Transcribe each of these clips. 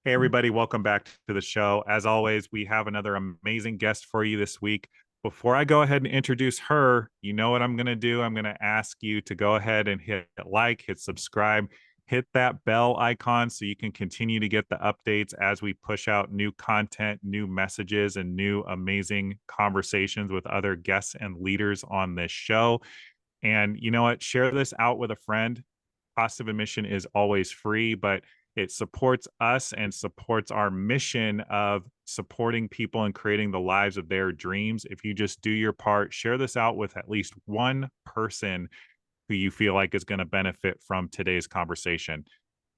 Hey, everybody, welcome back to the show. As always, we have another amazing guest for you this week. Before I go ahead and introduce her, you know what I'm going to do? I'm going to ask you to go ahead and hit like, hit subscribe, hit that bell icon so you can continue to get the updates as we push out new content, new messages, and new amazing conversations with other guests and leaders on this show. And you know what? Share this out with a friend. Cost of admission is always free, but it supports us and supports our mission of supporting people and creating the lives of their dreams. If you just do your part, share this out with at least one person who you feel like is going to benefit from today's conversation.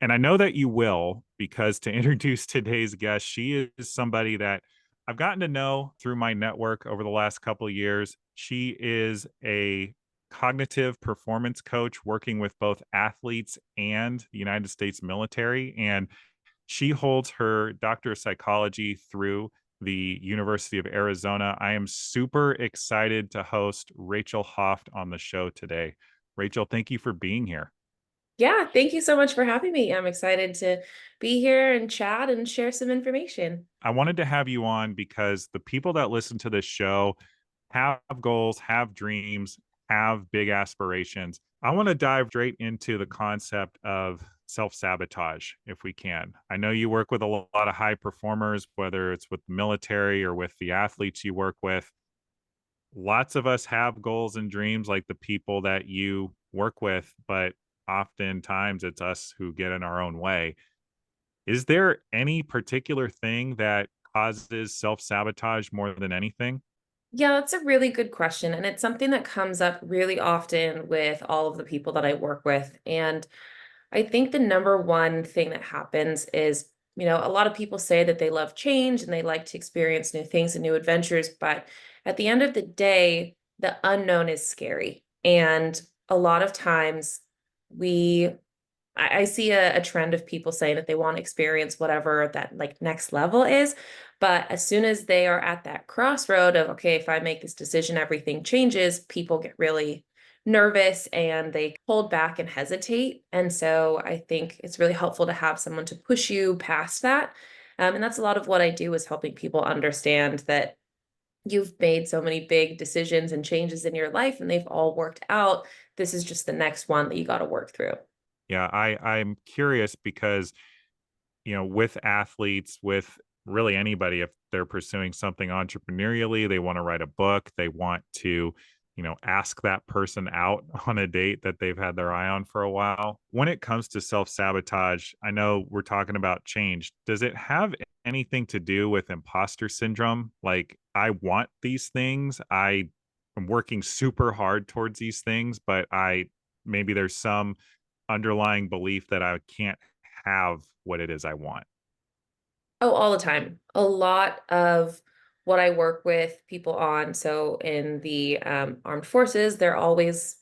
And I know that you will, because to introduce today's guest, she is somebody that I've gotten to know through my network over the last couple of years. She is a cognitive performance coach working with both athletes and the United States military. And she holds her doctor of psychology through the University of Arizona. I am super excited to host Rachel Hoeft on the show today. Rachel, thank you for being here. Yeah, thank you so much for having me. I'm excited to be here and chat and share some information. I wanted to have you on because the people that listen to this show have goals, have dreams, have big aspirations. I want to dive straight into the concept of self sabotage if we can. I know you work with a lot of high performers, whether it's with the military or with the athletes you work with. Lots of us have goals and dreams like the people that you work with, but oftentimes it's us who get in our own way. Is there any particular thing that causes self-sabotage more than anything? Yeah, that's a really good question. And it's something that comes up really often with all of the people that I work with. And I think the number one thing that happens is, a lot of people say that they love change and they like to experience new things and new adventures. But at the end of the day, the unknown is scary. And a lot of times we I see a trend of people saying that they want to experience whatever that like next level is. But as soon as they are at that crossroad of, okay, if I make this decision, everything changes, people get really nervous and they hold back and hesitate. And so I think it's really helpful to have someone to push you past that. And that's a lot of what I do is helping people understand that you've made so many big decisions and changes in your life and they've all worked out. This is just the next one that you got to work through. Yeah, I'm curious because, with athletes, with really anybody, if they're pursuing something entrepreneurially, they want to write a book, they want to, ask that person out on a date that they've had their eye on for a while. When it comes to self-sabotage, I know we're talking about change. Does it have anything to do with imposter syndrome? Like, I want these things, I am working super hard towards these things, but maybe there's some underlying belief that I can't have what it is I want. Oh, all the time. A lot of what I work with people on, so in the armed forces, they're always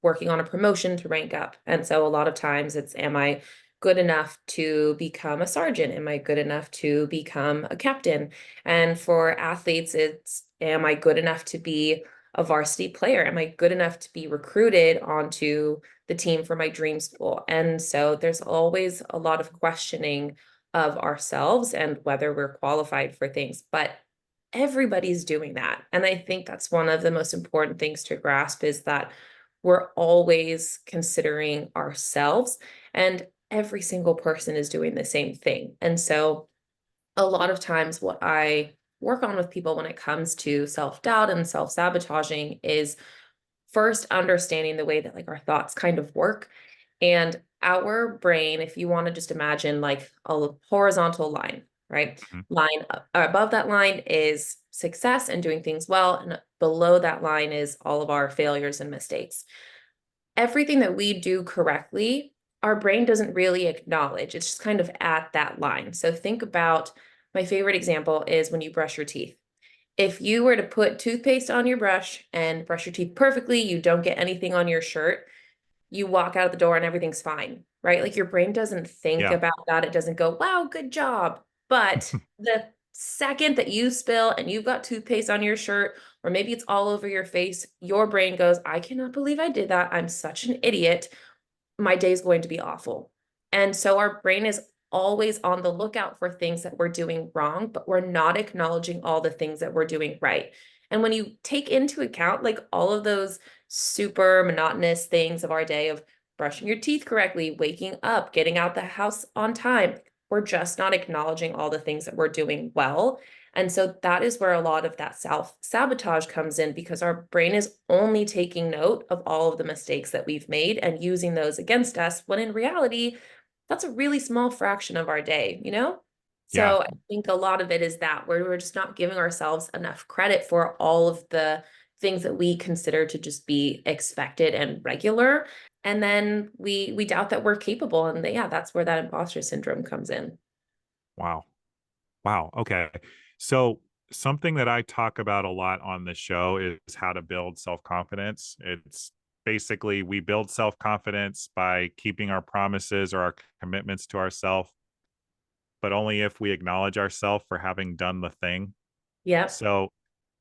working on a promotion to rank up. And so a lot of times it's, am I good enough to become a sergeant? Am I good enough to become a captain? And for athletes, it's, am I good enough to be a varsity player? Am I good enough to be recruited onto the team for my dream school? And so there's always a lot of questioning of ourselves and whether we're qualified for things. But everybody's doing that. And I think that's one of the most important things to grasp is that we're always considering ourselves and every single person is doing the same thing. And so a lot of times what I work on with people when it comes to self-doubt and self-sabotaging is first understanding the way that like our thoughts kind of work. And our brain, if you want to just imagine like a horizontal line, right? Mhm. Line above that line is success and doing things well, and below that line is all of our failures and mistakes. Everything that we do correctly, our brain doesn't really acknowledge. It's just kind of at that line. So think about my favorite example is when you brush your teeth. If you were to put toothpaste on your brush and brush your teeth perfectly, you don't get anything on your shirt, you walk out of the door and everything's fine, right? Like your brain doesn't think Yeah. about that. It doesn't go, wow, good job. But the second that you spill and you've got toothpaste on your shirt, or maybe it's all over your face, your brain goes, I cannot believe I did that. I'm such an idiot. My day is going to be awful. And so our brain is always on the lookout for things that we're doing wrong, but we're not acknowledging all the things that we're doing right. And when you take into account like all of those super monotonous things of our day of brushing your teeth correctly, waking up, getting out the house on time, we're just not acknowledging all the things that we're doing well. And so that is where a lot of that self sabotage comes in because our brain is only taking note of all of the mistakes that we've made and using those against us, when in reality, that's a really small fraction of our day, you know? Yeah. So I think a lot of it is that where we're just not giving ourselves enough credit for all of the things that we consider to just be expected and regular. And then we doubt that we're capable. And yeah, that's where that imposter syndrome comes in. Wow. Wow. Okay. So something that I talk about a lot on the show is how to build self-confidence. It's basically we build self-confidence by keeping our promises or our commitments to ourselves, but only if we acknowledge ourselves for having done the thing. Yep. So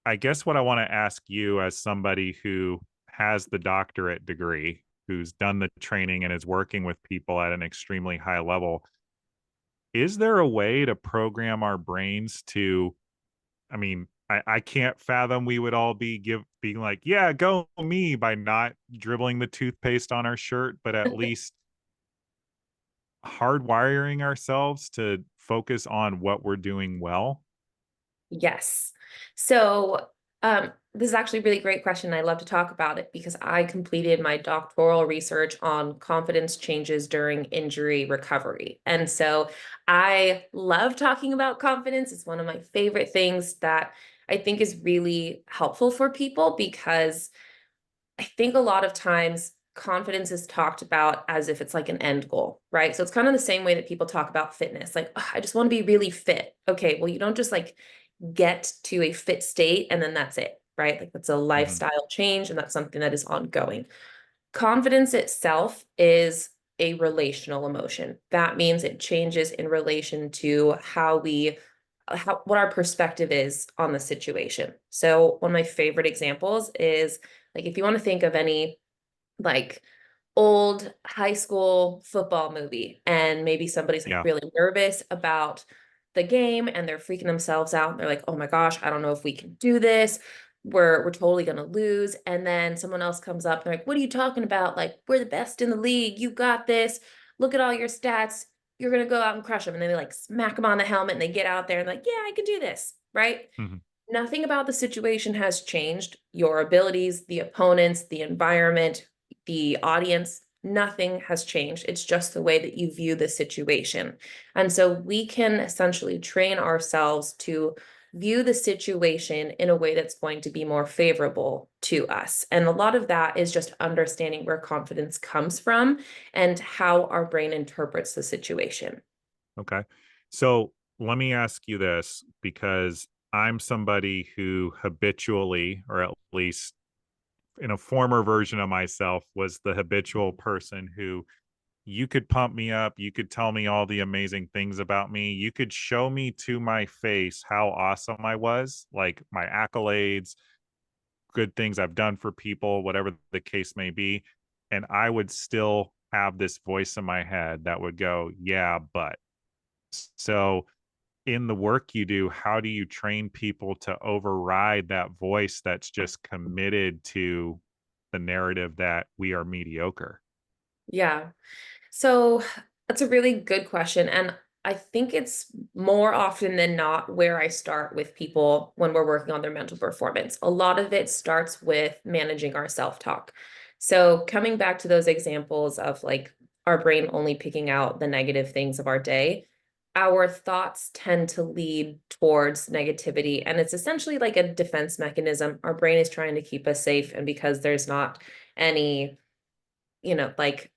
I guess what I want to ask you as somebody who has the doctorate degree, who's done the training and is working with people at an extremely high level, is there a way to program our brains to, I mean, I can't fathom we would all being like, yeah, go me by not dribbling the toothpaste on our shirt, but at least hardwiring ourselves to focus on what we're doing well. Yes. So, this is actually a really great question. I love to talk about it because I completed my doctoral research on confidence changes during injury recovery. And so I love talking about confidence. It's one of my favorite things that I think is really helpful for people because I think a lot of times confidence is talked about as if it's like an end goal, right? So it's kind of the same way that people talk about fitness. Like, "Ugh, I just want to be really fit." Okay, well, you don't just like get to a fit state and then that's it, right? Like that's a Mhm. lifestyle change and that's something that is ongoing. Confidence itself is a relational emotion. That means it changes in relation to how what our perspective is on the situation. So one of my favorite examples is like if you want to think of any like old high school football movie and maybe somebody's like Yeah. really nervous about the game and they're freaking themselves out and they're like, "Oh my gosh, I don't know if we can do this. We're totally going to lose." And then someone else comes up and they're like, "What are you talking about? Like, we're the best in the league. You got this. Look at all your stats. You're going to go out and crush them." And then they like smack them on the helmet and they get out there and like, "Yeah, I can do this." Right? Mhm. Nothing about the situation has changed. Your abilities, the opponents, the environment, the audience, nothing has changed. It's just the way that you view the situation. And so we can essentially train ourselves to view the situation in a way that's going to be more favorable to us. And a lot of that is just understanding where confidence comes from and how our brain interprets the situation. Okay. So let me ask you this because I'm somebody who habitually, or at least in a former version of myself, was the habitual person who you could pump me up. You could tell me all the amazing things about me. You could show me to my face how awesome I was, like my accolades, good things I've done for people, whatever the case may be. And I would still have this voice in my head that would go, yeah, but. So, in the work you do, how do you train people to override that voice that's just committed to the narrative that we are mediocre? Yeah. So that's a really good question. And I think it's more often than not where I start with people when we're working on their mental performance. A lot of it starts with managing our self talk. So, coming back to those examples of like our brain only picking out the negative things of our day, our thoughts tend to lead towards negativity. And it's essentially like a defense mechanism. Our brain is trying to keep us safe. And because there's not any like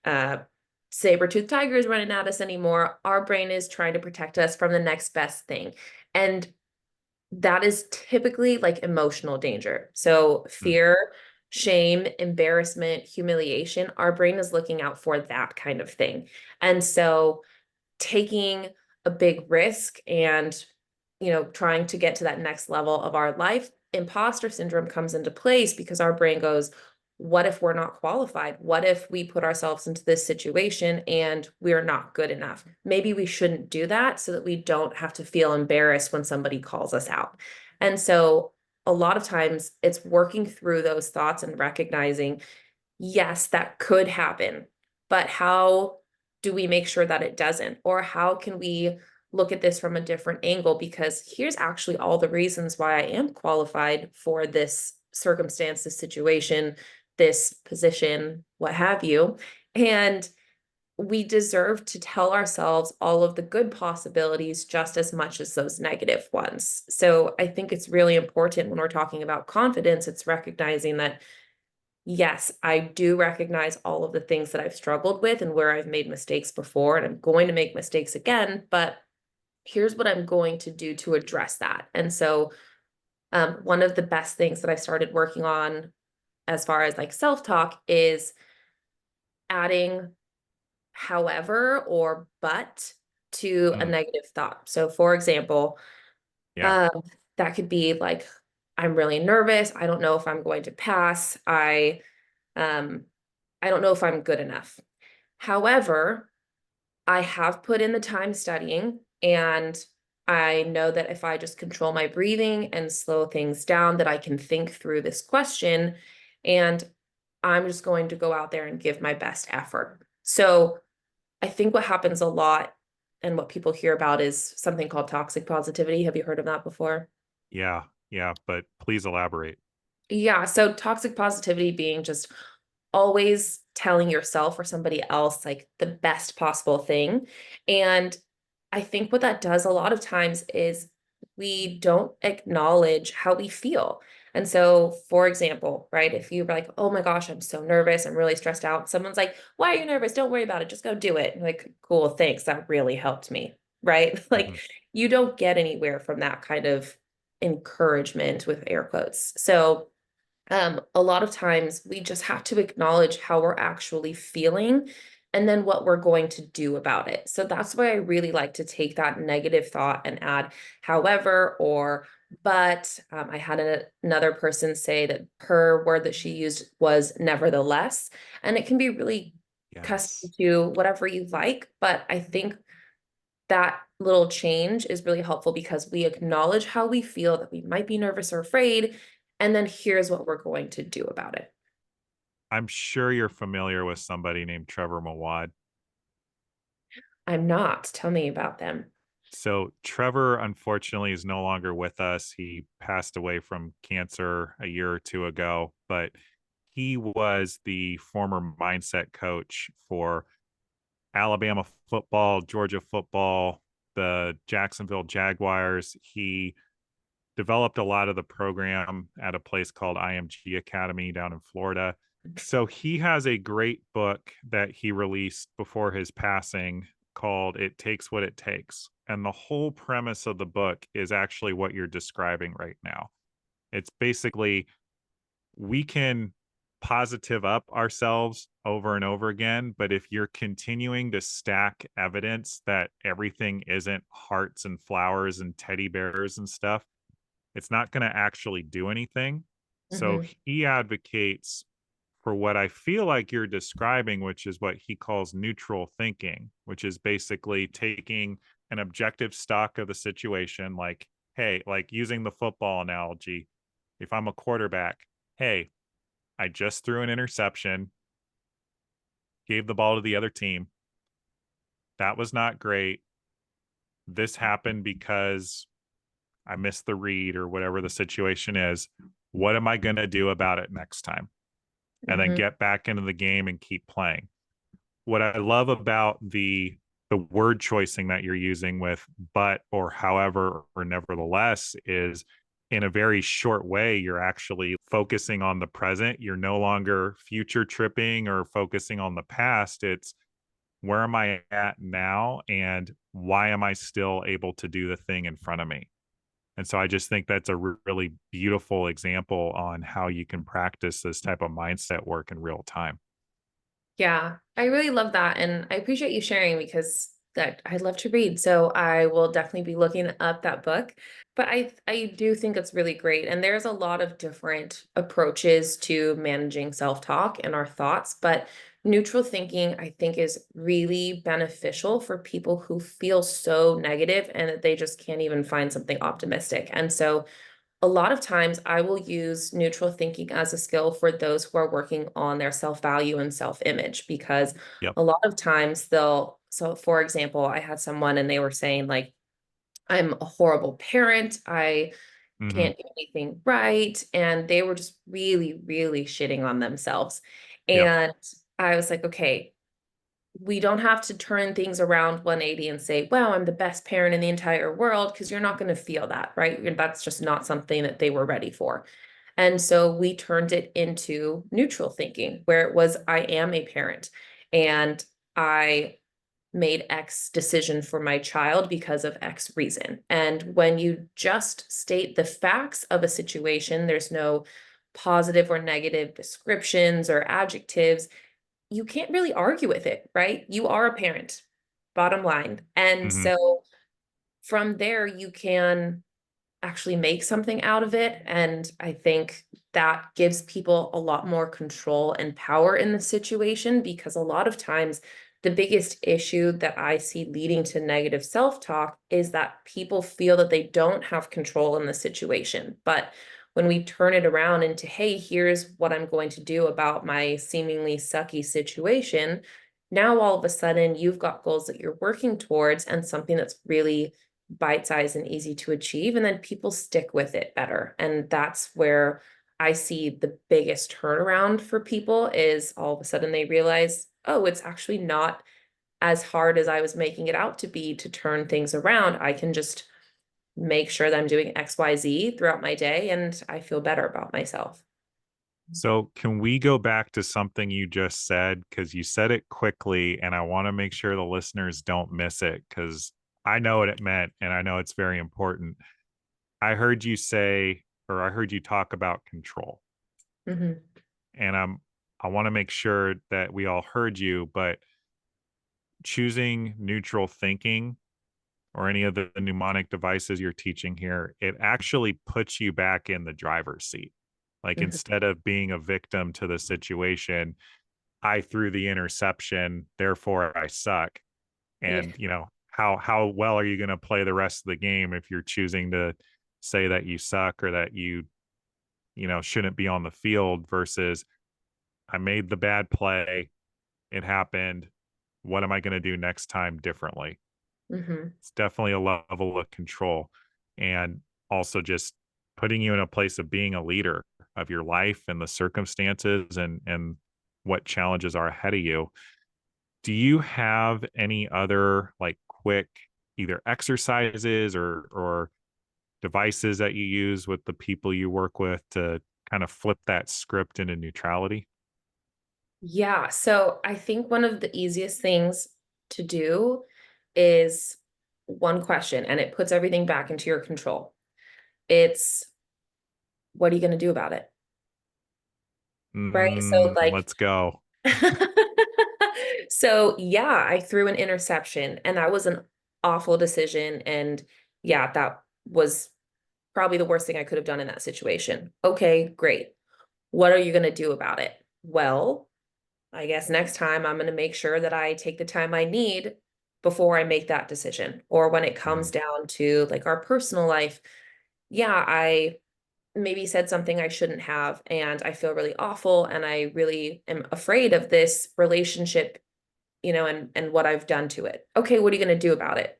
saber-toothed tigers running at us anymore. Our brain is trying to protect us from the next best thing. And that is typically like emotional danger. So Mm, fear, shame, embarrassment, humiliation, our brain is looking out for that kind of thing. And so taking a big risk and trying to get to that next level of our life, imposter syndrome comes into place because our brain goes, what if we're not qualified? What if we put ourselves into this situation and we're not good enough? Maybe we shouldn't do that so that we don't have to feel embarrassed when somebody calls us out. And so a lot of times it's working through those thoughts and recognizing, yes, that could happen, but how do we make sure that it doesn't? Or how can we look at this from a different angle? Because here's actually all the reasons why I am qualified for this circumstance, this situation, this position, what have you. And we deserve to tell ourselves all of the good possibilities just as much as those negative ones. So I think it's really important when we're talking about confidence, it's recognizing that, yes, I do recognize all of the things that I've struggled with and where I've made mistakes before, and I'm going to make mistakes again, but here's what I'm going to do to address that. And so, one of the best things that I started working on as far as like self-talk is adding however or but to a Mm, negative thought. So, for example, yeah. um, that could be like, I'm really nervous. I don't know if I'm going to pass. Um, I don't know if I'm good enough. However, I have put in the time studying, and I know that if I just control my breathing and slow things down, that I can think through this question, and I'm just going to go out there and give my best effort. So I think what happens a lot and what people hear about is something called toxic positivity. Have you heard of that before? Yeah. Yeah. But please elaborate. Yeah, so toxic positivity being just always telling yourself or somebody else like the best possible thing. And I think what that does a lot of times is we don't acknowledge how we feel. And so, for example, right, if you're like, oh my gosh, I'm so nervous, I'm really stressed out, someone's like, why are you nervous? Don't worry about it, just go do it. You're like, cool, thanks, that really helped me, right? Like, Mhm. you don't get anywhere from that kind of encouragement with air quotes. So, a lot of times we just have to acknowledge how we're actually feeling and then what we're going to do about it. So that's why I really like to take that negative thought and add however or but. I had another person say that her word that she used was nevertheless, and it can be really custom Yes. to whatever you like, but I think that little change is really helpful because we acknowledge how we feel, that we might be nervous or afraid, and then here's what we're going to do about it. I'm sure you're familiar with somebody named Trevor Mawad. I'm not. Tell me about them. So Trevor, unfortunately, is no longer with us. He passed away from cancer a year or two ago, but he was the former mindset coach for Alabama football, Georgia football, the Jacksonville Jaguars. He developed a lot of the program at a place called IMG Academy down in Florida. So he has a great book that he released before his passing called It Takes What It Takes. And the whole premise of the book is actually what you're describing right now. It's basically we can positive up ourselves over and over again, but if you're continuing to stack evidence that everything isn't hearts and flowers and teddy bears and stuff, it's not going to actually do anything. So Mhm, he advocates for what I feel like you're describing, which is what he calls neutral thinking, which is basically taking an objective stock of the situation. Like, hey, like using the football analogy, if I'm a quarterback, hey, I just threw an interception, gave the ball to the other team. That was not great. This happened because I missed the read or whatever the situation is. What am I going to do about it next time? And then mhm, get back into the game and keep playing. What I love about the word choicing that you're using with but or however or nevertheless is in a very short way you're actually focusing on the present. You're no longer future tripping or focusing on the past. It's where am I at now and why am I still able to do the thing in front of me? And so I just think that's a really beautiful example on how you can practice this type of mindset work in real time. yeah, I really love that, and I appreciate you sharing because that I'd love to read. So I will definitely be looking up that book. But I do think it's really great. And there's a lot of different approaches to managing self-talk and our thoughts. But neutral thinking, I think, is really beneficial for people who feel so negative and that they just can't even find something optimistic. And so a lot of times I will use neutral thinking as a skill for those who are working on their self-value and self-image, because Yep. a lot of times so for example, I had someone and they were saying like, I'm a horrible parent. I Hmm. can't do anything right. And they were just really, really shitting on themselves. Yep. And I was like, okay, we don't have to turn things around 180 and say, wow, I'm the best parent in the entire world, because you're not going to feel that, right? That's just not something that they were ready for. And so we turned it into neutral thinking, where it was, I am a parent and I made X decision for my child because of X reason. And when you just state the facts of a situation, there's no positive or negative descriptions or adjectives, you can't really argue with it, right? You are a parent, bottom line. And Hmm. so from there, you can actually make something out of it. And I think that gives people a lot more control and power in the situation, because a lot of times the biggest issue that I see leading to negative self-talk is that people feel that they don't have control in the situation. But when we turn it around into, hey, here's what I'm going to do about my seemingly sucky situation, now all of a sudden you've got goals that you're working towards and something that's really bite-sized and easy to achieve, and then people stick with it better. And that's where I see the biggest turnaround for people, is all of a sudden they realize, oh, it's actually not as hard as I was making it out to be to turn things around. I can just make sure that I'm doing XYZ throughout my day and I feel better about myself. So, can we go back to something you just said? Because you said it quickly, and I want to make sure the listeners don't miss it because I know what it meant and I know it's very important. I heard you say, or I heard you talk about control, Mhm. and I want to make sure that we all heard you, but choosing neutral thinking or any of the mnemonic devices you're teaching here, it actually puts you back in the driver's seat. Like Mhm. instead of being a victim to the situation, I threw the interception, therefore I suck. Yeah. And how well are you going to play the rest of the game if you're choosing to say that you suck or that you shouldn't be on the field versus I made the bad play, it happened. What am I going to do next time differently? Mhm. It's definitely a level of control and also just putting you in a place of being a leader of your life and the circumstances and what challenges are ahead of you. Do you have any other like quick either exercises or devices that you use with the people you work with to kind of flip that script into neutrality? Yeah, so I think one of the easiest things to do is one question, and it puts everything back into your control. It's, what are you going to do about it? Right? So like, Let's go. so yeah, I threw an interception and that was an awful decision. And yeah, that was probably the worst thing I could have done in that situation. Okay, great. What are you going to do about it? Well, I guess next time I'm going to make sure that I take the time I need before I make that decision. Or when it comes Mhm. down to like our personal life, yeah, I maybe said something I shouldn't have, and I feel really awful, and I really am afraid of this relationship, and what I've done to it. Okay, what are you going to do about it?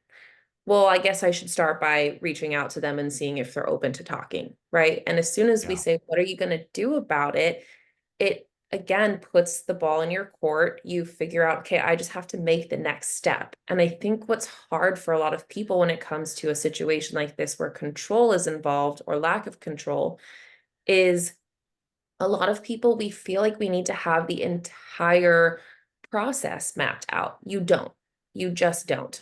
Well, I guess I should start by reaching out to them and seeing if they're open to talking, right? And as soon as we Yeah. say, what are you going to do about it? It again puts the ball in your court. You figure out, okay, I just have to make the next step. And I think what's hard for a lot of people when it comes to a situation like this where control is involved or lack of control is, a lot of people, we feel like we need to have the entire process mapped out. You don't. You just don't.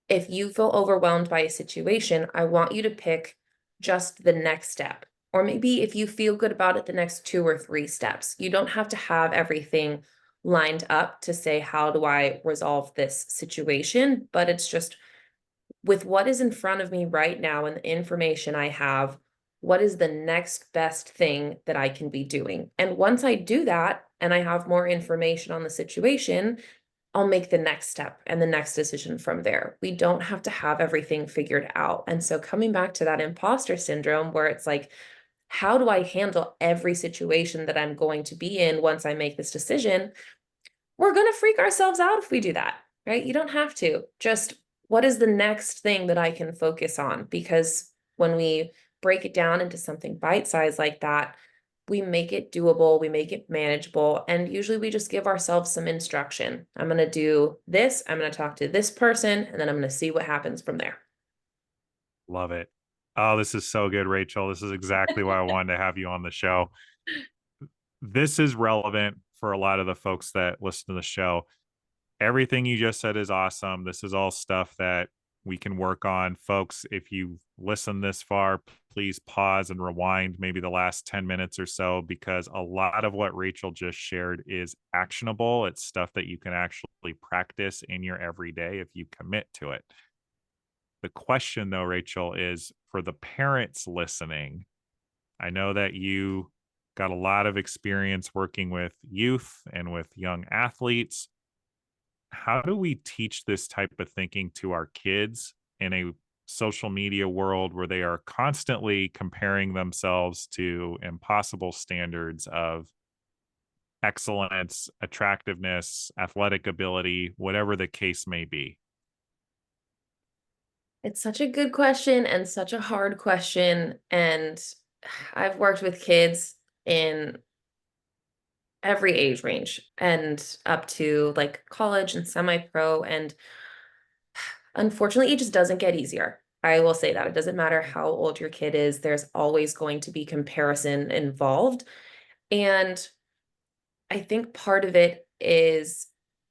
If you feel overwhelmed by a situation, I want you to pick just the next step. Or maybe if you feel good about it, the next two or three steps. You don't have to have everything lined up to say, how do I resolve this situation? But it's just with what is in front of me right now and the information I have, what is the next best thing that I can be doing? And once I do that and I have more information on the situation, I'll make the next step and the next decision from there. We don't have to have everything figured out. And so coming back to that imposter syndrome, where it's like, how do I handle every situation that I'm going to be in once I make this decision? We're going to freak ourselves out if we do that, right? You don't have to. Just what is the next thing that I can focus on? Because when we break it down into something bite-sized like that, we make it doable, we make it manageable, and usually we just give ourselves some instruction. I'm going to do this, I'm going to talk to this person, and then I'm going to see what happens from there. Love it. Oh, this is so good, Rachel. This is exactly why I wanted to have you on the show. This is relevant for a lot of the folks that listen to the show. Everything you just said is awesome. This is all stuff that we can work on. Folks, if you listen this far, please pause and rewind maybe the last 10 minutes or so, because a lot of what Rachel just shared is actionable. It's stuff that you can actually practice in your everyday if you commit to it. The question, though, Rachel, is for the parents listening. I know that you got a lot of experience working with youth and with young athletes. How do we teach this type of thinking to our kids in a social media world where they are constantly comparing themselves to impossible standards of excellence, attractiveness, athletic ability, whatever the case may be? It's such a good question and such a hard question. And I've worked with kids in every age range and up to like college and semi-pro. And unfortunately, it just doesn't get easier. I will say that it doesn't matter how old your kid is, there's always going to be comparison involved. And I think part of it is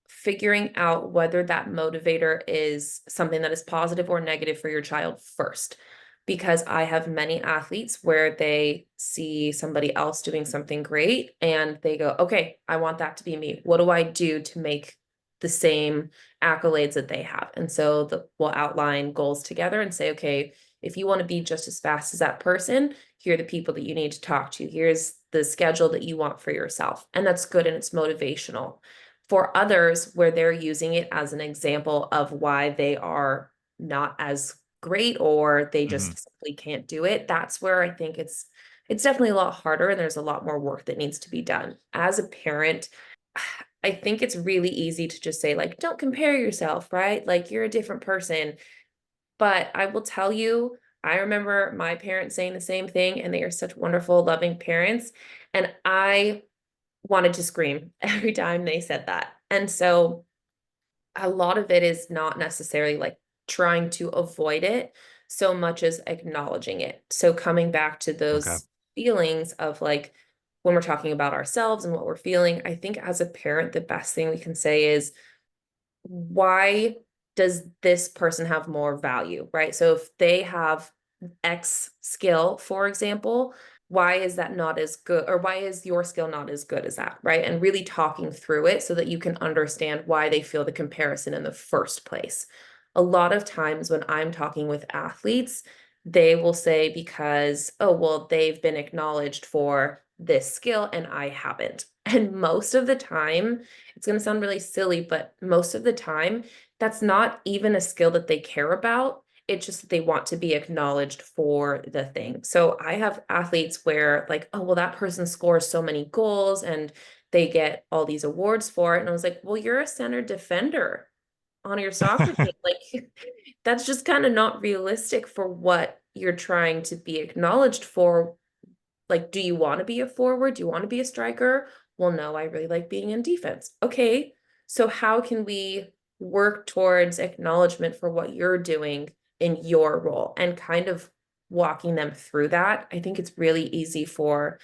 figuring out whether that motivator is something that is positive or negative for your child first. Because I have many athletes where they see somebody else doing something great and they go, okay, I want that to be me. What do I do to make the same accolades that they have? And so we'll outline goals together and say, okay, if you want to be just as fast as that person, here are the people that you need to talk to. Here's the schedule that you want for yourself. And that's good and it's motivational. For others, where they're using it as an example of why they are not as great or they Mhm. just simply can't do it, that's where I think it's definitely a lot harder and there's a lot more work that needs to be done. As a parent, I think it's really easy to just say like, don't compare yourself, right? Like you're a different person. But I will tell you, I remember my parents saying the same thing, and they are such wonderful, loving parents. And I wanted to scream every time they said that. And so a lot of it is not necessarily like trying to avoid it so much as acknowledging it. So coming back to Okay. those feelings of like when we're talking about ourselves and what we're feeling, I think as a parent, the best thing we can say is, why does this person have more value, right? So if they have X skill, for example, why is that not as good, or why is your skill not as good as that, right? And really talking through it so that you can understand why they feel the comparison in the first place. A lot of times when I'm talking with athletes, they will say, because, oh, well, they've been acknowledged for this skill and I haven't. And most of the time, it's going to sound really silly, but most of the time, that's not even a skill that they care about. It's just that they want to be acknowledged for the thing. So I have athletes where, like, oh, well, that person scores so many goals and they get all these awards for it. And I was like, well, you're a center defender on your soccer team. Like, that's just kind of not realistic for what you're trying to be acknowledged for. Like, do you want to be a forward? Do you want to be a striker? Well, no, I really like being in defense. Okay. So how can we work towards acknowledgement for what you're doing in your role and kind of walking them through that? I think it's really easy for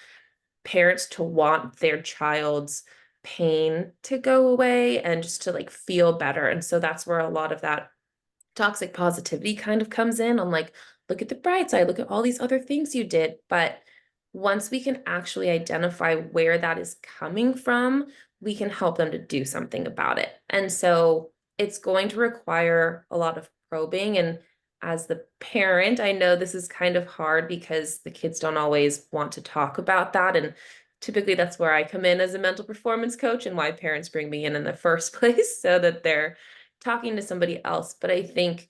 parents to want their child's pain to go away and just to like feel better. And so that's where a lot of that toxic positivity kind of comes in. I'm like, look at the bright side, look at all these other things you did. But once we can actually identify where that is coming from, we can help them to do something about it. And so it's going to require a lot of probing. And as the parent, I know this is kind of hard because the kids don't always want to talk about that. And typically that's where I come in as a mental performance coach and why parents bring me in the first place so that they're talking to somebody else. But I think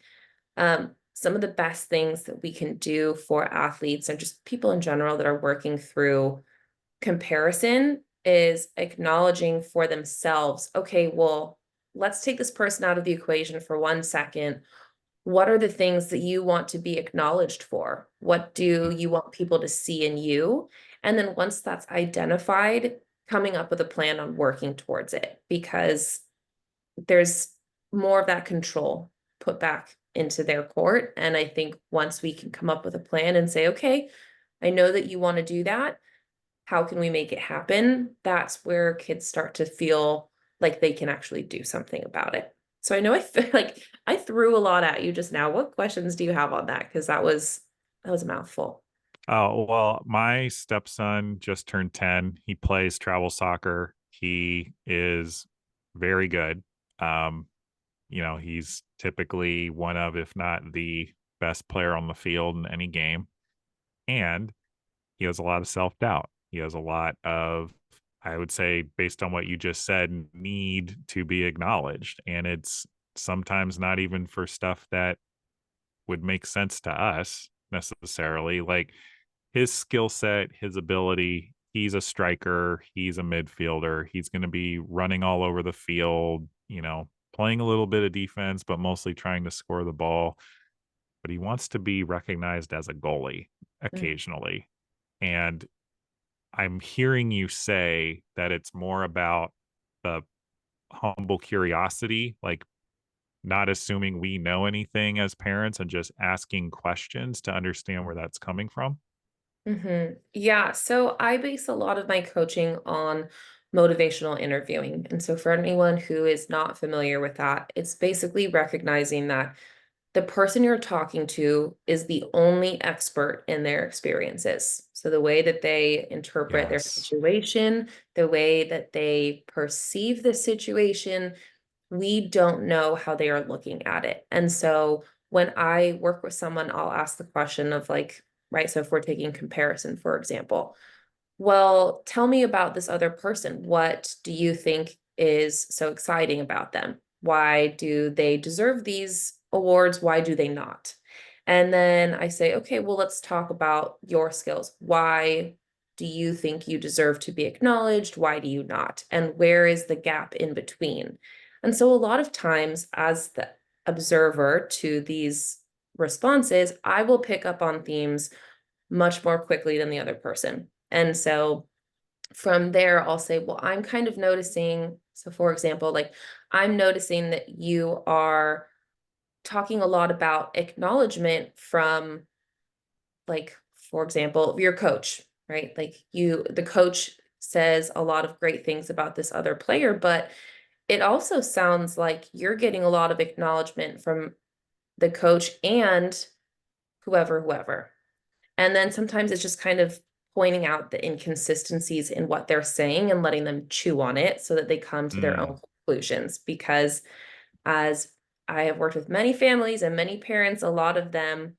some of the best things that we can do for athletes and just people in general that are working through comparison is acknowledging for themselves, okay, well, let's take this person out of the equation for 1 second. What are the things that you want to be acknowledged for? What do you want people to see in you? And then once that's identified, coming up with a plan on working towards it because there's more of that control put back into their court. And I think once we can come up with a plan and say, okay, I know that you want to do that. How can we make it happen? That's where kids start to feel like they can actually do something about it. So I know I feel like I threw a lot at you just now. What questions do you have on that? Because that was a mouthful. Oh, well, my stepson just turned 10. He plays travel soccer. He is very good. Um, he's typically one of, if not the best player on the field in any game. And he has a lot of self doubt. He has a lot of, I would say, based on what you just said, need to be acknowledged. And it's sometimes not even for stuff that would make sense to us necessarily. Like his skill set, his ability, he's a striker, he's a midfielder, he's going to be running all over the field, playing a little bit of defense, but mostly trying to score the ball. But he wants to be recognized as a goalie Mm, occasionally. And I'm hearing you say that it's more about the humble curiosity, like not assuming we know anything as parents and just asking questions to understand where that's coming from. Yeah, so I base a lot of my coaching on motivational interviewing. And so for anyone who is not familiar with that, it's basically recognizing that the person you're talking to is the only expert in their experiences. So the way that they interpret their Yes. situation, the way that they perceive the situation, we don't know how they are looking at it. And so when I work with someone, I'll ask the question of like, right, so if we're taking comparison, for example, well, tell me about this other person. What do you think is so exciting about them? Why do they deserve these awards? Why do they not? And then I say, okay, well, let's talk about your skills. Why do you think you deserve to be acknowledged? Why do you not? And where is the gap in between? And so a lot of times, as the observer to these responses, I will pick up on themes much more quickly than the other person. And so from there, I'll say, well, I'm kind of noticing. So, for example, like I'm noticing that you are talking a lot about acknowledgement from, like, for example, your coach, right? Like, the coach says a lot of great things about this other player, but it also sounds like you're getting a lot of acknowledgement from the coach and whoever. And then sometimes it's just kind of pointing out the inconsistencies in what they're saying and letting them chew on it so that they come to their Mm, own conclusions. Because as I have worked with many families and many parents, a lot of them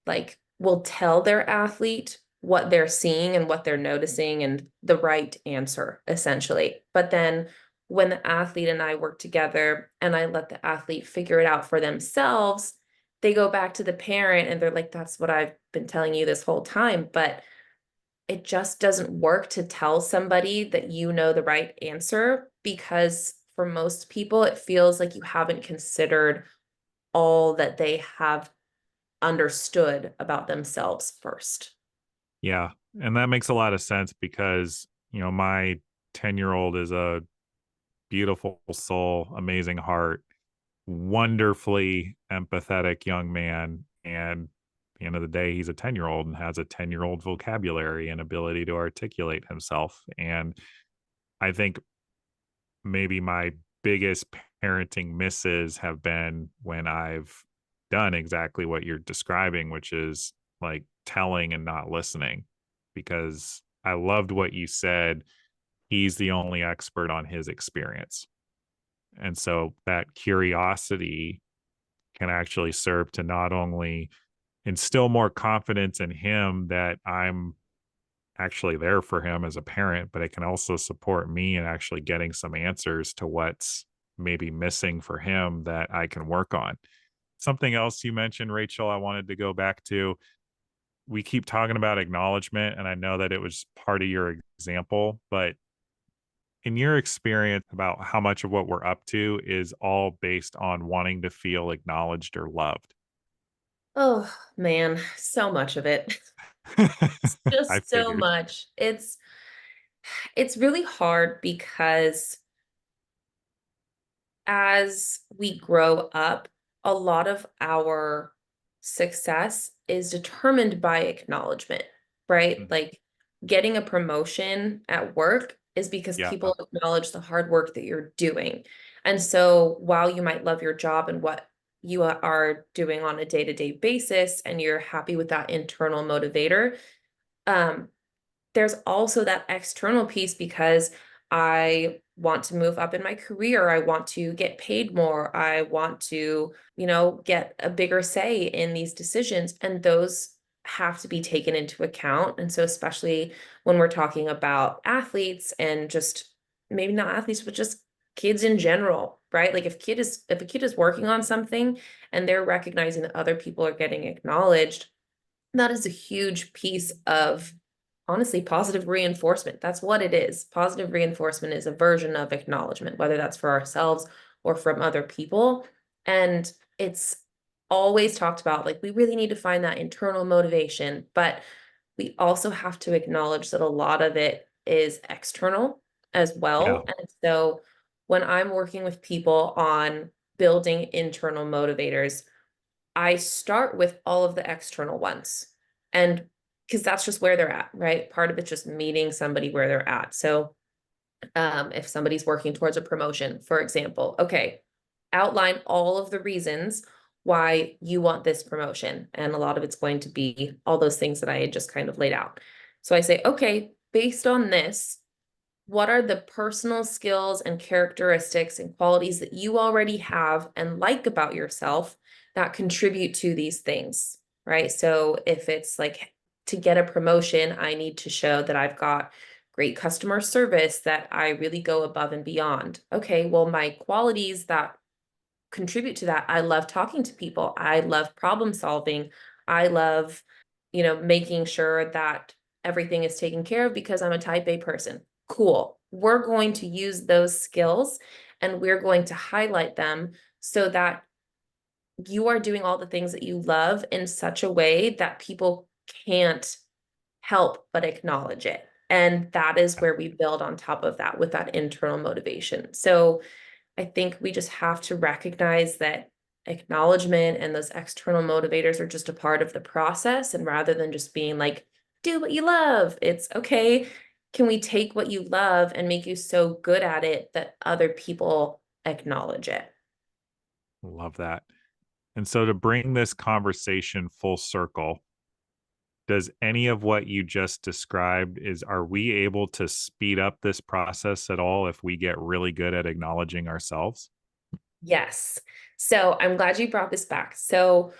like will tell their athlete what they're seeing and what they're noticing and the right answer essentially. But then when the athlete and I work together and I let the athlete figure it out for themselves, they go back to the parent and they're like, that's what I've been telling you this whole time. But it just doesn't work to tell somebody that you know the right answer because for most people, it feels like you haven't considered all that they have understood about themselves first. yeah. And that makes a lot of sense because, my 10-year-old is a beautiful soul, amazing heart, wonderfully empathetic young man. And at the end of the day, he's a 10-year-old and has a 10-year-old vocabulary and ability to articulate himself. And I think maybe my biggest parenting misses have been when I've done exactly what you're describing, which is like telling and not listening. Because I loved what you said he's the only expert on his experience. And so that curiosity can actually serve to not only instill more confidence in him that I'm actually there for him as a parent, but it can also support me in actually getting some answers to what's maybe missing for him that I can work on. Something else you mentioned, Rachel, I wanted to go back to. We keep talking about acknowledgement, and I know that it was part of your example, but in your experience about how much of what we're up to is all based on wanting to feel acknowledged or loved. Oh man, so much of it. I Just so figured. much. It's really hard because as we grow up, a lot of our success is determined by acknowledgement, right? Mhm. Like getting a promotion at work is because Yeah, people acknowledge the hard work that you're doing. And so while you might love your job and what you are doing on a day-to-day basis, and you're happy with that internal motivator, um, there's also that external piece because I want to move up in my career. I want to get paid more. I want to, get a bigger say in these decisions. And those have to be taken into account. And so, especially when we're talking about athletes and just maybe not athletes, but just kids in general, right? Like if a kid is working on something and they're recognizing that other people are getting acknowledged, that is a huge piece of, honestly, positive reinforcement. That's what it is. Positive reinforcement is a version of acknowledgement, whether that's for ourselves or from other people. And it's always talked about, like, we really need to find that internal motivation, but we also have to acknowledge that a lot of it is external as yeah, well. And so when I'm working with people on building internal motivators, I start with all of the external ones. And because that's just where they're at, right? Part of it's just meeting somebody where they're at. So if somebody's working towards a promotion, for example, okay, outline all of the reasons why you want this promotion. And a lot of it's going to be all those things that I had just kind of laid out. So I say, okay, based on this, what are the personal skills and characteristics and qualities that you already have and like about yourself that contribute to these things, right? So if it's like to get a promotion, I need to show that I've got great customer service, that I really go above and beyond. Okay, well, my qualities that contribute to that, I love talking to people. I love problem solving. I love, making sure that everything is taken care of because I'm a type A person. Cool. We're going to use those skills and we're going to highlight them so that you are doing all the things that you love in such a way that people can't help but acknowledge it. And that is where we build on top of that with that internal motivation. So I think we just have to recognize that acknowledgement and those external motivators are just a part of the process. And rather than just being like, do what you love, it's okay. Can we take what you love and make you so good at it that other people acknowledge it? love that. And so to bring this conversation full circle, does any of what you just described is are we able to speed up this process at all if we get really good at acknowledging ourselves? Yes. So I'm glad you brought this back. So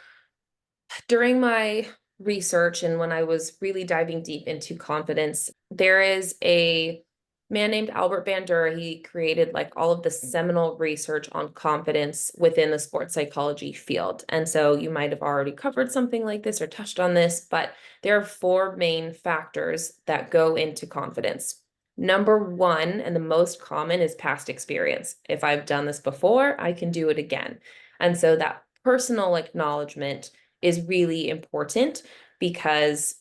during my research and when I was really diving deep into confidence, there is a man named Albert Bandura. He created like all of the seminal research on confidence within the sports psychology field. And so you might have already covered something like this or touched on this, but there are four main factors that go into confidence. Number one, and the most common, is past experience. If I've done this before, I can do it again. And so that personal acknowledgement is really important because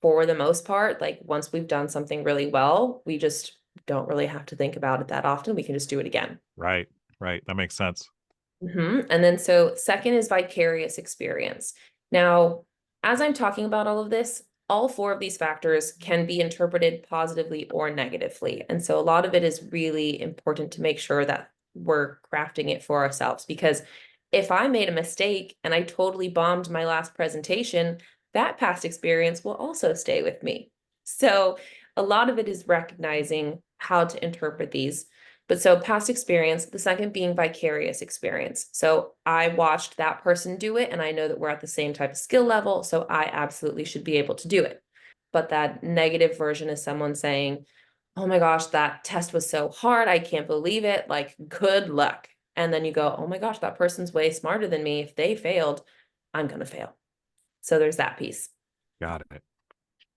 for the most part, like once we've done something really well, we just don't really have to think about it that often. We can just do it again. Right, right. That makes sense. And then so second is vicarious experience. Now, as I'm talking about all of this, all four of these factors can be interpreted positively or negatively. And so a lot of it is really important to make sure that we're crafting it for ourselves, because if I made a mistake and I totally bombed my last presentation, that past experience will also stay with me. So a lot of it is recognizing how to interpret these. But so past experience, the second being vicarious experience. So I watched that person do it, and I know that we're at the same type of skill level, so I absolutely should be able to do it. But that negative version is someone saying, oh my gosh, that test was so hard. I can't believe it. Like, good luck. And then you go, oh my gosh, that person's way smarter than me. If they failed, I'm going to fail. So there's that piece. Got it.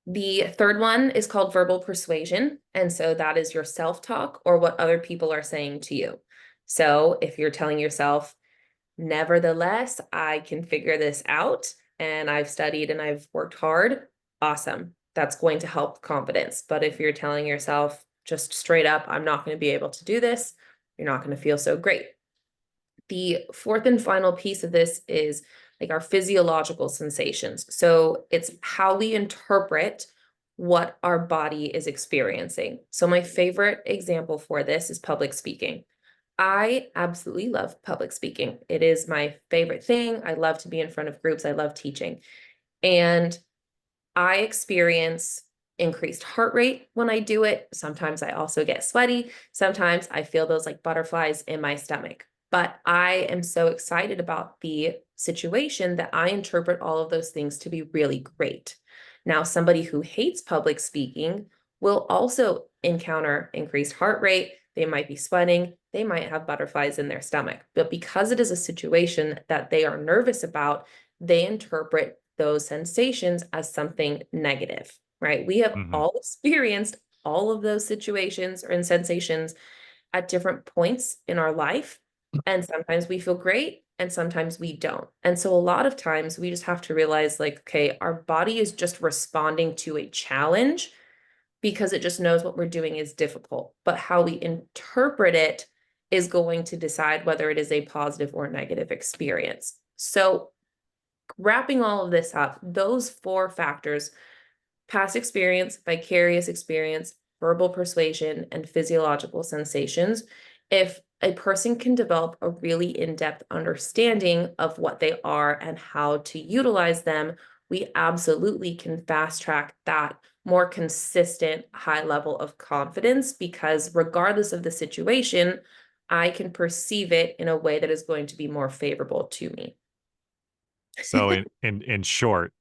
The third one is called verbal persuasion. And so that is your self-talk or what other people are saying to you. So if you're telling yourself, nevertheless, I can figure this out and I've studied and I've worked hard, awesome. That's going to help confidence. But if you're telling yourself just straight up, I'm not going to be able to do this, you're not going to feel so great. The fourth and final piece of this is like our physiological sensations. So it's how we interpret what our body is experiencing. So my favorite example for this is public speaking. I absolutely love public speaking. It is my favorite thing. I love to be in front of groups. I love teaching. And I experience increased heart rate when I do it. Sometimes I also get sweaty. Sometimes I feel those like butterflies in my stomach. But I am so excited about the situation that I interpret all of those things to be really great. Now, somebody who hates public speaking will also encounter increased heart rate. They might be sweating. They might have butterflies in their stomach. But because it is a situation that they are nervous about, they interpret those sensations as something negative, right? We have Mm-hmm. all experienced all of those situations and sensations at different points in our life. And sometimes we feel great and sometimes we don't. And so a lot of times we just have to realize like, okay, our body is just responding to a challenge because it just knows what we're doing is difficult. But how we interpret it is going to decide whether it is a positive or negative experience. So wrapping all of this up, those four factors, past experience, vicarious experience, verbal persuasion, and physiological sensations, if a person can develop a really in-depth understanding of what they are and how to utilize them, we absolutely can fast track that more consistent high level of confidence because regardless of the situation, I can perceive it in a way that is going to be more favorable to me. So in short,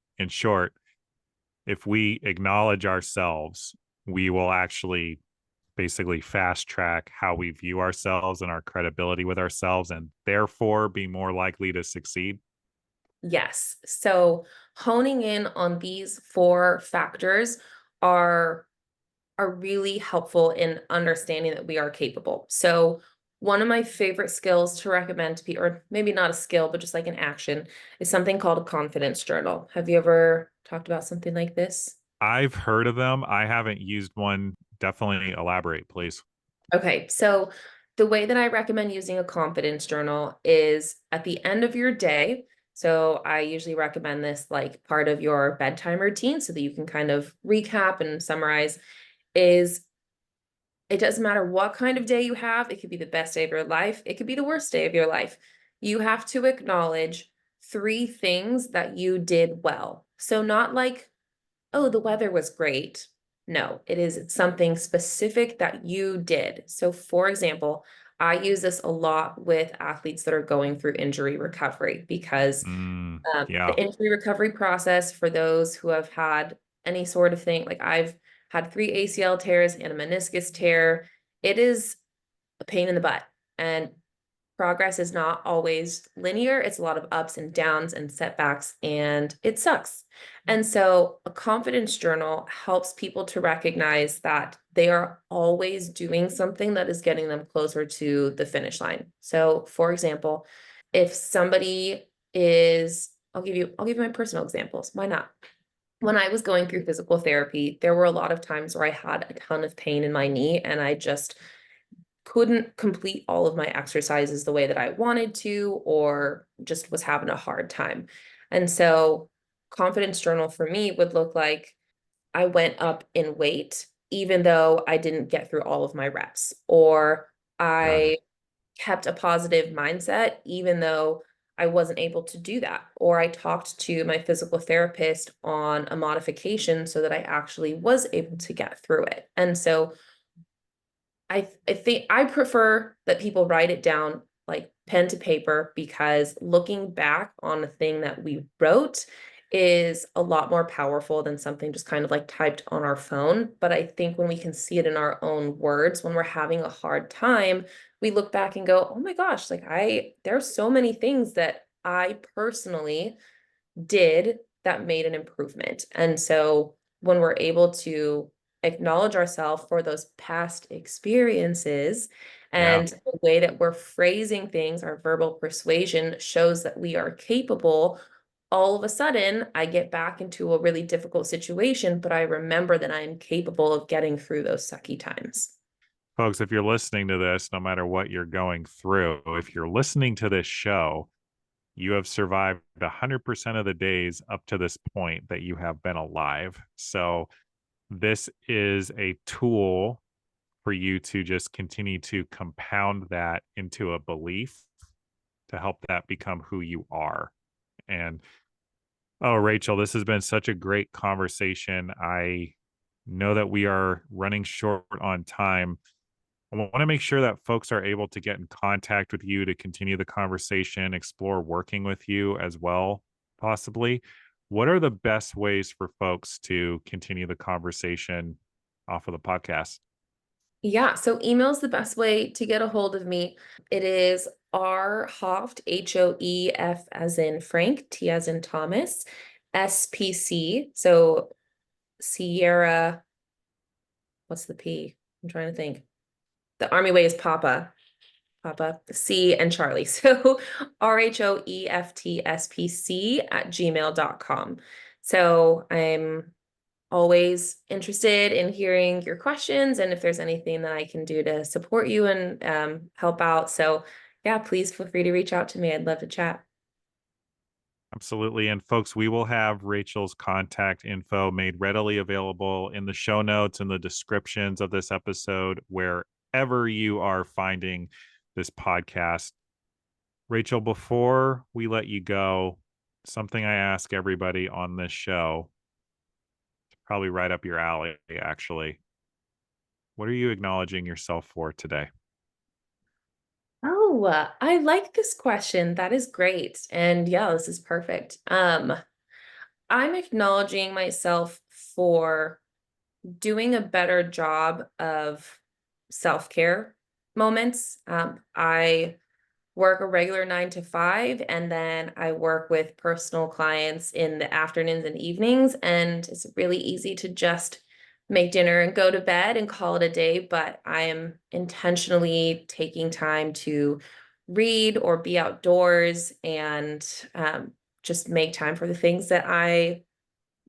if we acknowledge ourselves, we will actually basically fast track how we view ourselves and our credibility with ourselves and therefore be more likely to succeed. Yes. So honing in on these four factors are really helpful in understanding that we are capable. So one of my favorite skills to recommend to people, or maybe not a skill, but just like an action, is something called a confidence journal. Have you ever talked about something like this? I've heard of them. I haven't used one. Definitely elaborate, please. Okay, so the way that I recommend using a confidence journal is at the end of your day. So I usually recommend this like part of your bedtime routine so that you can kind of recap and summarize is it doesn't matter what kind of day you have. It could be the best day of your life. It could be the worst day of your life. You have to acknowledge three things that you did well. So not like, oh, the weather was great. No, it is something specific that you did. So, for example, I use this a lot with athletes that are going through injury recovery because Yeah. the injury recovery process for those who have had any sort of thing, like I've had 3 ACL tears and a meniscus tear, it is a pain in the butt. And progress is not always linear. It's a lot of ups and downs and setbacks, and it sucks. And so, a confidence journal helps people to recognize that they are always doing something that is getting them closer to the finish line. So, for example, if somebody is, I'll give you my personal examples. Why not? When I was going through physical therapy, there were a lot of times where I had a ton of pain in my knee and I just couldn't complete all of my exercises the way that I wanted to, or just was having a hard time. And so, confidence journal for me would look like I went up in weight, even though I didn't get through all of my reps, or Got it. I kept a positive mindset, even though I wasn't able to do that. Or I talked to my physical therapist on a modification so that I actually was able to get through it. And so, I think I prefer that people write it down like pen to paper because looking back on a thing that we wrote is a lot more powerful than something just kind of like typed on our phone. But I think when we can see it in our own words, when we're having a hard time, we look back and go, "Oh my gosh, like there's so many things that I personally did that made an improvement." And so when we're able to acknowledge ourselves for those past experiences Yeah. and the way that we're phrasing things, our verbal persuasion shows that we are capable. All of a sudden, I get back into a really difficult situation, but I remember that I am capable of getting through those sucky times. Folks, if you're listening to this, no matter what you're going through, if you're listening to this show, you have survived 100% of the days up to this point that you have been alive. So, this is a tool for you to just continue to compound that into a belief to help that become who you are. And oh, Rachel, this has been such a great conversation. I know that we are running short on time. I want to make sure that folks are able to get in contact with you to continue the conversation, explore working with you as well, possibly. What are the best ways for folks to continue the conversation off of the podcast? Yeah, so email is the best way to get a hold of me. It is R Hoeft, Hoef as in Frank, T as in Thomas, SPC. So Sierra, what's the P? I'm trying to think. The Army way is Papa, C and Charlie. So RHOEFTSPC@gmail.com. So I'm always interested in hearing your questions and if there's anything that I can do to support you and help out. So, yeah, please feel free to reach out to me. I'd love to chat. Absolutely. And folks, we will have Rachel's contact info made readily available in the show notes and the descriptions of this episode, wherever you are finding this podcast. Rachel, before we let you go, something I ask everybody on this show, probably right up your alley, actually. What are you acknowledging yourself for today? Oh, I like this question. That is great. And yeah, this is perfect. I'm acknowledging myself for doing a better job of self-care moments. I work a regular 9 to 5, and then I work with personal clients in the afternoons and evenings. And it's really easy to just make dinner and go to bed and call it a day. But I am intentionally taking time to read or be outdoors and just make time for the things that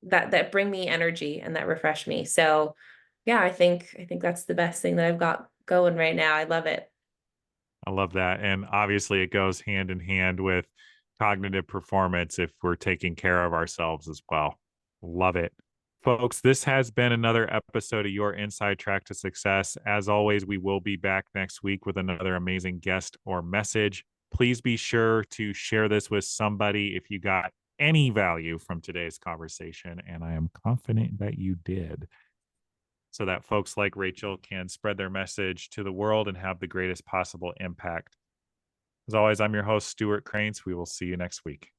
that bring me energy and that refresh me. So yeah, I think that's the best thing that I've got going right now. I love it. I love that. And obviously, it goes hand in hand with cognitive performance if we're taking care of ourselves as well. Love it. Folks, this has been another episode of Your Inside Track to Success. As always, we will be back next week with another amazing guest or message. Please be sure to share this with somebody if you got any value from today's conversation. And I am confident that you did, so that folks like Rachel can spread their message to the world and have the greatest possible impact. As always, I'm your host, Stuart Cranes. We will see you next week.